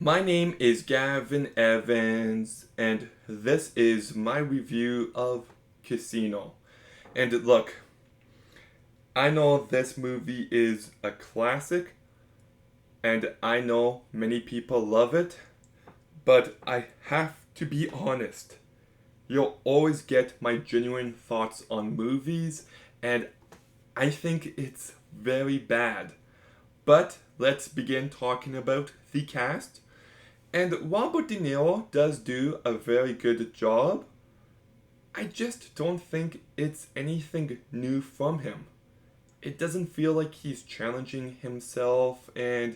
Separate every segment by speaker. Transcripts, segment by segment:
Speaker 1: My name is Gavin Evans, and this is my review of Casino. And look, I know this movie is a classic, and I know many people love it, but I have to be honest. You'll always get my genuine thoughts on movies, and I think it's very bad. But let's begin talking about the cast. And Robert De Niro does do a very good job. I just don't think it's anything new from him. It doesn't feel like he's challenging himself, and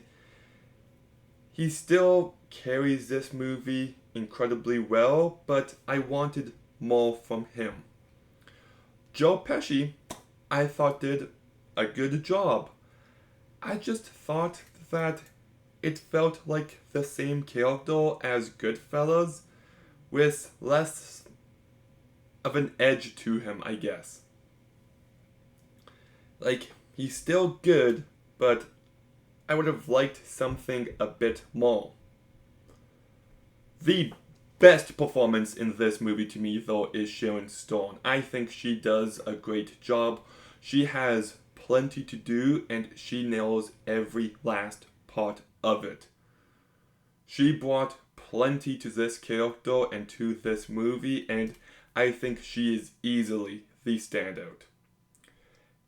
Speaker 1: he still carries this movie incredibly well, but I wanted more from him. Joe Pesci, I thought did a good job. I just thought that it felt like the same character as Goodfellas, with less of an edge to him, I guess. Like, he's still good, but I would have liked something a bit more. The best performance in this movie to me, though, is Sharon Stone. I think she does a great job. She has plenty to do, and she nails every last part of it. She brought plenty to this character and to this movie, and I think she is easily the standout.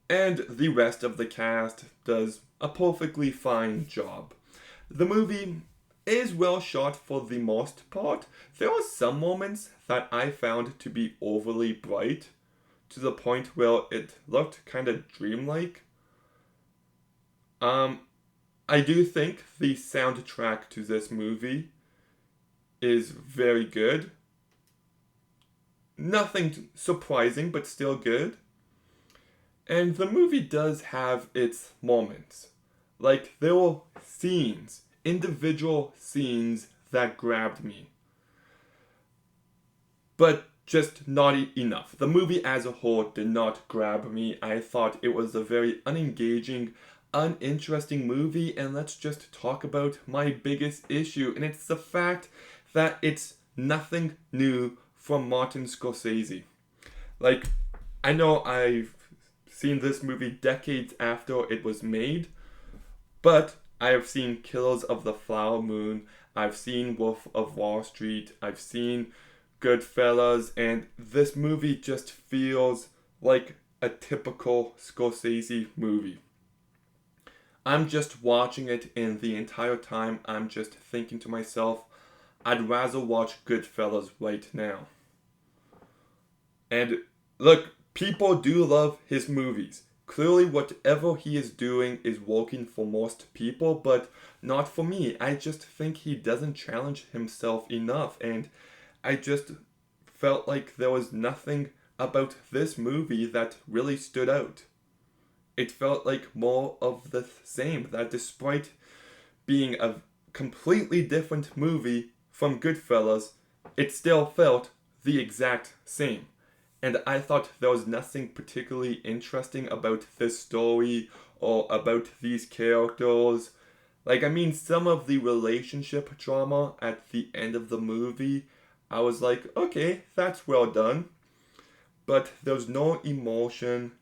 Speaker 1: And the rest of the cast does a perfectly fine job. The movie is well shot for the most part. There are some moments that I found to be overly bright, to the point where it looked kind of dreamlike. Um, I do think the soundtrack to this movie is very good. Nothing surprising, but still good. And the movie does have its moments. Like, there were scenes, individual scenes that grabbed me. But just not enough. The movie as a whole did not grab me. I thought it was a very unengaging, uninteresting movie, and let's just talk about my biggest issue, and it's the fact that it's nothing new from Martin Scorsese. Like, I know I've seen this movie decades after it was made, but I have seen Killers of the Flower Moon, I've seen Wolf of Wall Street, I've seen Goodfellas, and this movie just feels like a typical Scorsese movie. I'm just watching it, and the entire time I'm just thinking to myself, I'd rather watch Goodfellas right now. And look, people do love his movies. Clearly, whatever he is doing is working for most people, but not for me. I just think he doesn't challenge himself enough, and I just felt like there was nothing about this movie that really stood out. It felt like more of the same, that despite being a completely different movie from Goodfellas, it still felt the exact same. And I thought there was nothing particularly interesting about this story or about these characters. Like, I mean, some of the relationship drama at the end of the movie, I was like, okay, that's well done. But there's no emotion,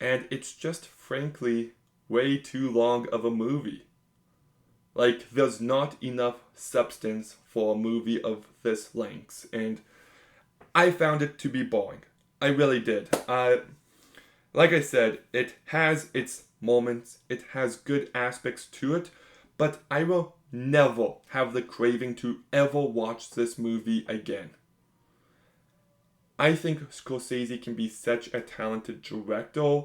Speaker 1: and it's just frankly way too long of a movie. Like, there's not enough substance for a movie of this length, and I found it to be boring. I really did. Like I said, it has its moments, it has good aspects to it, but I will never have the craving to ever watch this movie again. I think Scorsese can be such a talented director,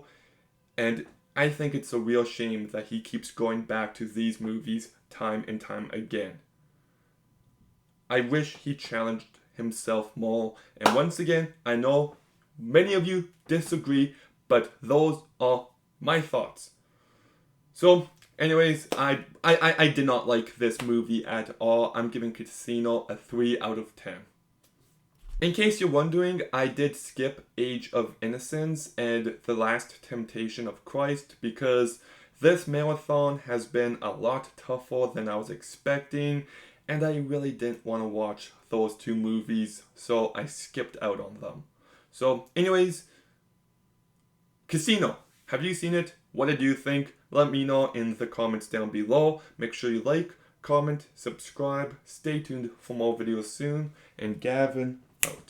Speaker 1: and I think it's a real shame that he keeps going back to these movies time and time again. I wish he challenged himself more, and once again, I know many of you disagree, but those are my thoughts. So, anyways, I did not like this movie at all. I'm giving Casino a 3 out of 10. In case you're wondering, I did skip Age of Innocence and The Last Temptation of Christ because this marathon has been a lot tougher than I was expecting, and I really didn't want to watch those two movies, so I skipped out on them. So, anyways, Casino. Have you seen it? What did you think? Let me know in the comments down below. Make sure you like, comment, subscribe. Stay tuned for more videos soon. And Gavin, out.